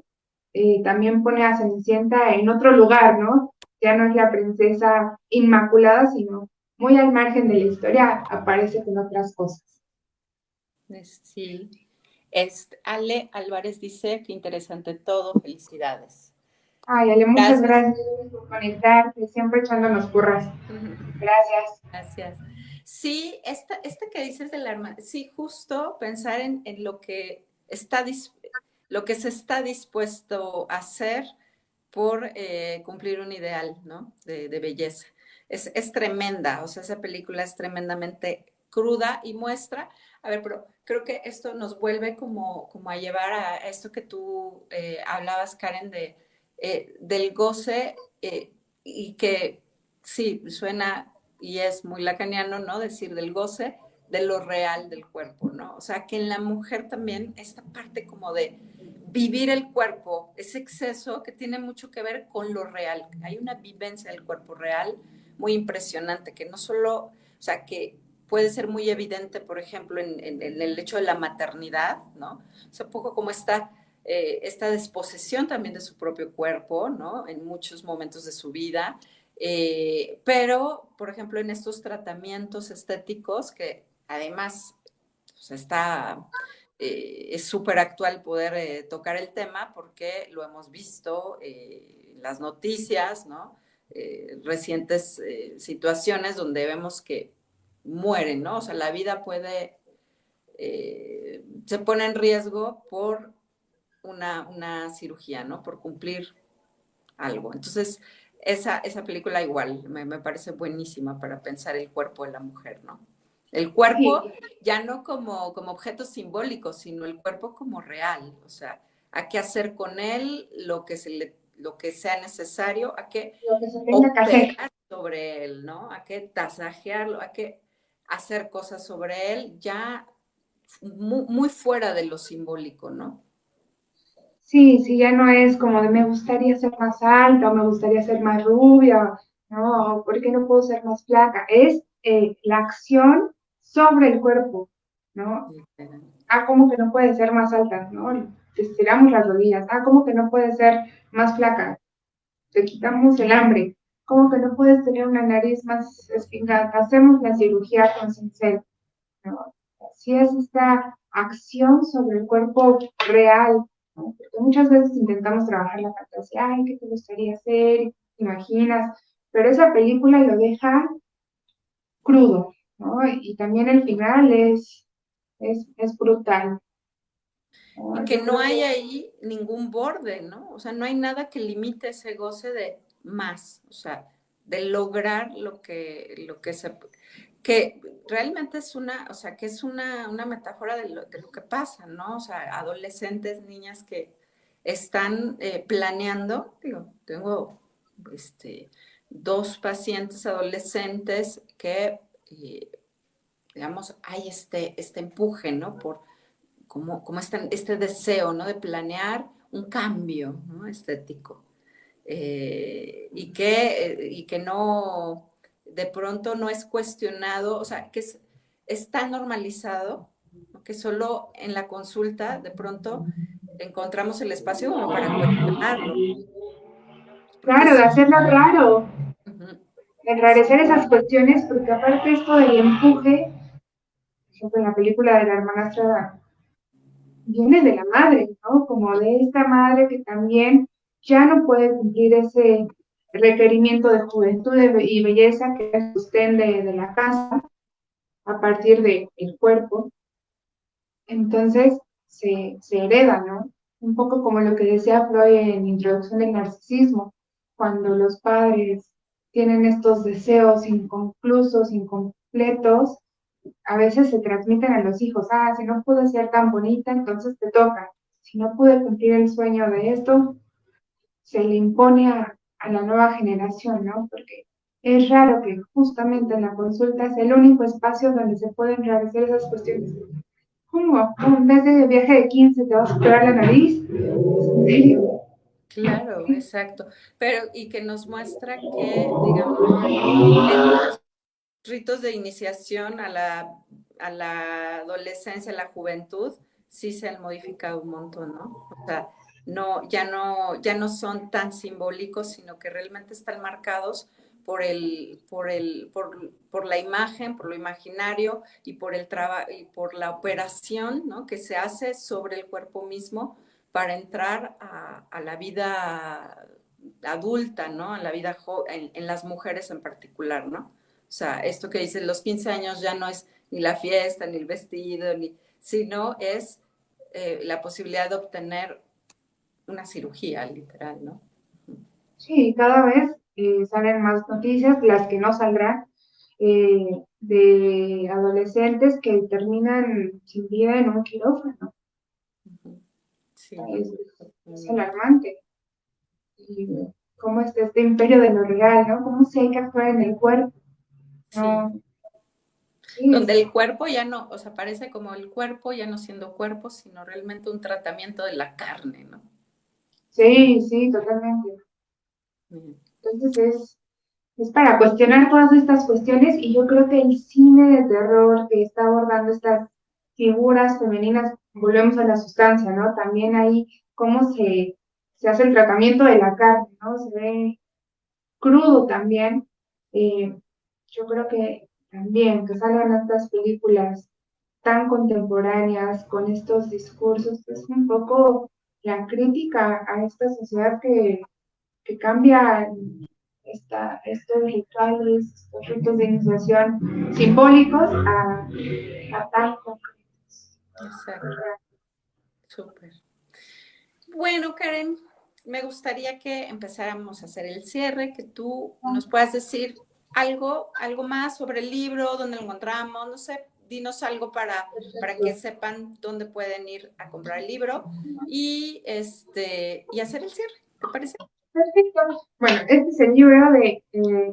también pone a Cenicienta en otro lugar, ¿no? Ya no es la princesa inmaculada, sino muy al margen de la historia, aparece con otras cosas. Sí. Ale Álvarez dice, qué interesante todo, felicidades. Ay, Ale, muchas Gracias. gracias por conectarte, siempre echándonos porras. Gracias. Gracias. Sí, esta que dices del arma, sí, justo pensar en lo que lo que se está dispuesto a hacer por cumplir un ideal, ¿no? De belleza. Es tremenda, o sea, esa película es tremendamente cruda y muestra, a ver, pero creo que esto nos vuelve como a llevar a esto que tú hablabas, Karen, del goce y que sí, suena y es muy lacaniano, ¿no? Decir del goce de lo real del cuerpo, ¿no? O sea, que en la mujer también esta parte como de vivir el cuerpo, ese exceso que tiene mucho que ver con lo real. Hay una vivencia del cuerpo real muy impresionante, que no solo, o sea, que puede ser muy evidente, por ejemplo, en el hecho de la maternidad, ¿no? O sea, un poco como esta disposición también de su propio cuerpo, ¿no? En muchos momentos de su vida. Pero, por ejemplo, en estos tratamientos estéticos, que además pues, es súper actual poder tocar el tema porque lo hemos visto en las noticias, ¿no? Recientes situaciones donde vemos que mueren, ¿no? O sea, la vida se pone en riesgo por una cirugía, ¿no? Por cumplir algo. Entonces, esa película igual me parece buenísima para pensar el cuerpo de la mujer, ¿no? El Sí, cuerpo ya no como objeto simbólico, sino el cuerpo como real, o sea, a qué hacer con él, lo que sea necesario, a qué lo que se tenga que hacer. operar sobre él, ¿no? A qué tasajearlo, a qué hacer cosas sobre él, ya muy fuera de lo simbólico, ¿no? Sí, sí, ya no es como de me gustaría ser más alta o me gustaría ser más rubia, ¿no? ¿Por qué no puedo ser más flaca? Es la acción sobre el cuerpo, ¿no? Ah, ¿cómo que no puede ser más alta? ¿No? Te estiramos las rodillas. Ah, ¿cómo que no puede ser más flaca? Te quitamos el hambre. ¿Cómo que no puedes tener una nariz más espingada? Hacemos la cirugía con cincel, ¿no? Así es esta acción sobre el cuerpo real, ¿no? Porque muchas veces intentamos trabajar la fantasía, ay, ¿qué te gustaría hacer? ¿Te imaginas? Pero esa película lo deja crudo, ¿no? Y también el final es brutal, Y ¿no? que Yo no creo que hay ahí ningún borde, ¿no? O sea, no hay nada que limite ese goce de más, o sea, de lograr que realmente es o sea, que es una metáfora de lo que pasa, ¿no? O sea, adolescentes, niñas que están planeando, digo, tengo este, dos pacientes adolescentes que, digamos, hay este empuje, ¿no? Como este deseo, ¿no? De planear un cambio, ¿no? Estético. Y que no, de pronto no es cuestionado, o sea, que es tan normalizado, ¿no? Que solo en la consulta de pronto encontramos el espacio como para cuestionarlo, porque claro, de hacerlo raro, uh-huh, de enrarecer esas cuestiones, porque aparte esto del empuje, por ejemplo, en la película de la hermanastra viene de la madre, ¿no? Como de esta madre que también ya no puede cumplir ese requerimiento de juventud y belleza que es el sostén de la casa a partir del cuerpo. Entonces se hereda, ¿no? Un poco como lo que decía Freud en Introducción del Narcisismo, cuando los padres tienen estos deseos inconclusos, incompletos, a veces se transmiten a los hijos, ah, si no pude ser tan bonita, entonces te toca. Si no pude cumplir el sueño de esto, se le impone a la nueva generación, ¿no? Porque es raro que justamente en la consulta es el único espacio donde se pueden realizar esas cuestiones. ¿Cómo? En vez de viaje de 15 te vas a operar la nariz. ¿En serio? claro, exacto. Pero, y que nos muestra que, digamos, en los ritos de iniciación a la adolescencia, a la juventud, sí se han modificado un montón, ¿no? O sea, ya no son tan simbólicos, sino que realmente están marcados por la imagen, por lo imaginario y por el trabajo y por la operación, ¿no?, que se hace sobre el cuerpo mismo para entrar a la vida adulta, ¿no? En la vida en las mujeres en particular, ¿no? O sea, esto que dicen los 15 años ya no es ni la fiesta, ni el vestido, sino es la posibilidad de obtener una cirugía, literal, ¿no? Sí, cada vez salen más noticias, las que no saldrán, de adolescentes que terminan sin vida en un quirófano. Sí, Es alarmante. Y cómo está este imperio de lo real, ¿no? Cómo se hay que actuar en el cuerpo. sí. No, sí, Donde el cuerpo ya no, o sea, parece como el cuerpo ya no siendo cuerpo, sino realmente un tratamiento de la carne, ¿no? sí, sí, totalmente. Ujú. Entonces es para cuestionar todas estas cuestiones y yo creo que el cine de terror que está abordando estas figuras femeninas, volvemos a la sustancia, ¿no? También ahí cómo se hace el tratamiento de la carne, ¿no? Se ve crudo también. Yo creo que también que salgan estas películas tan contemporáneas con estos discursos, es un poco la crítica a esta sociedad que cambia estos rituales, estos ritos de iniciación simbólicos a tan concretos. Exacto, súper. Bueno, Karen, me gustaría que empezáramos a hacer el cierre, que tú nos puedas decir algo más sobre el libro, dónde lo encontramos, no sé, dinos algo para que sepan dónde pueden ir a comprar el libro y hacer el cierre, ¿te parece? Perfecto. Bueno, este es el libro de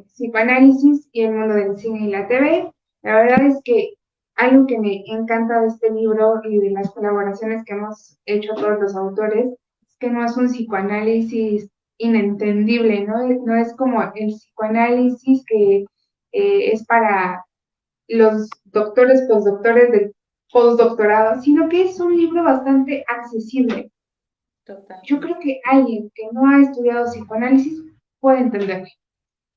psicoanálisis y el mundo del cine y la TV. La verdad es que algo que me encanta de este libro y de las colaboraciones que hemos hecho todos los autores es que no es un psicoanálisis inentendible, ¿no? No es como el psicoanálisis que es para los doctores, postdoctores del postdoctorado, sino que es un libro bastante accesible. Yo Totalmente. creo que alguien que no ha estudiado psicoanálisis puede entenderlo.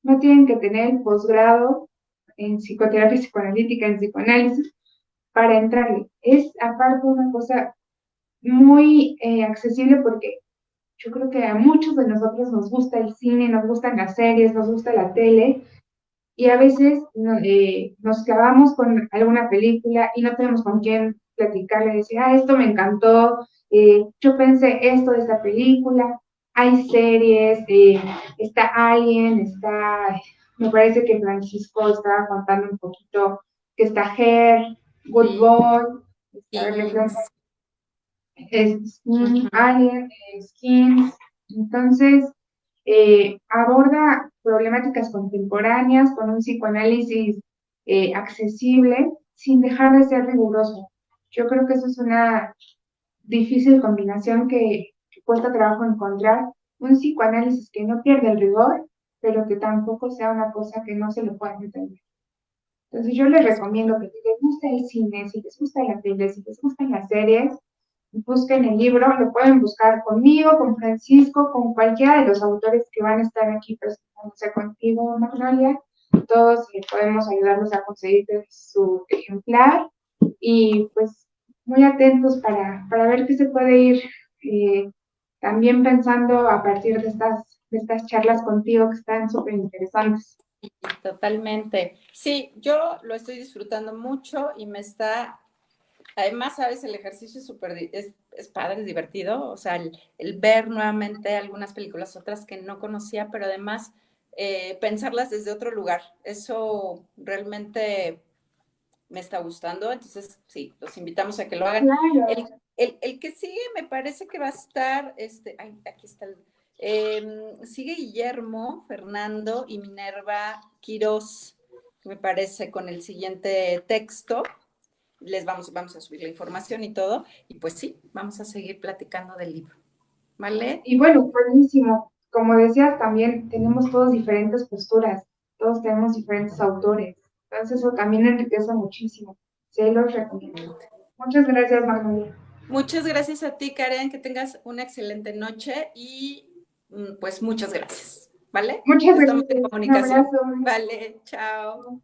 No tienen que tener el posgrado en psicoterapia psicoanalítica, en psicoanálisis, para entrarle. Es aparte una cosa muy accesible porque yo creo que a muchos de nosotros nos gusta el cine, nos gustan las series, nos gusta la tele, y a veces nos clavamos con alguna película y no tenemos con quién platicarle, decir, esto me encantó, yo pensé esto de esta película, hay series, está Alien, me parece que Francisco estaba contando un poquito que está Her, Good Sí, Boy, a ver, Kings. Alien, Skins, entonces aborda problemáticas contemporáneas con un psicoanálisis accesible sin dejar de ser riguroso. Yo creo que eso es una difícil combinación que cuesta trabajo encontrar, un psicoanálisis que no pierde el rigor, pero que tampoco sea una cosa que no se lo pueda entender. Entonces yo les recomiendo que si les gusta el cine, si les gusta la tele, si les gustan las series, busquen el libro, lo pueden buscar conmigo, con Francisco, con cualquiera de los autores que van a estar aquí presentándose contigo, Magnolia. Todos podemos ayudarlos a conseguir su ejemplar y pues muy atentos para ver qué se puede ir también pensando a partir de estas charlas contigo que están súper interesantes. Totalmente. Sí, yo lo estoy disfrutando mucho y además, sabes, el ejercicio es padre, es divertido, o sea, el ver nuevamente algunas películas, otras que no conocía, pero además pensarlas desde otro lugar, eso realmente me está gustando, entonces sí, los invitamos a que lo hagan. Claro. El que sigue me parece que va a estar, aquí está sigue Guillermo, Fernando y Minerva Quirós, me parece, con el siguiente texto. Vamos a subir la información y todo, y pues sí, vamos a seguir platicando del libro, ¿vale? Y bueno, buenísimo. Como decías, también tenemos todos diferentes posturas, todos tenemos diferentes autores. Entonces eso también enriquece muchísimo. Se los recomiendo. Muchas gracias, Magnolia. Muchas gracias a ti, Karen, que tengas una excelente noche y pues muchas gracias. ¿vale? Muchas Estamos en gracias. Un comunicación. abrazo. Vale, chao.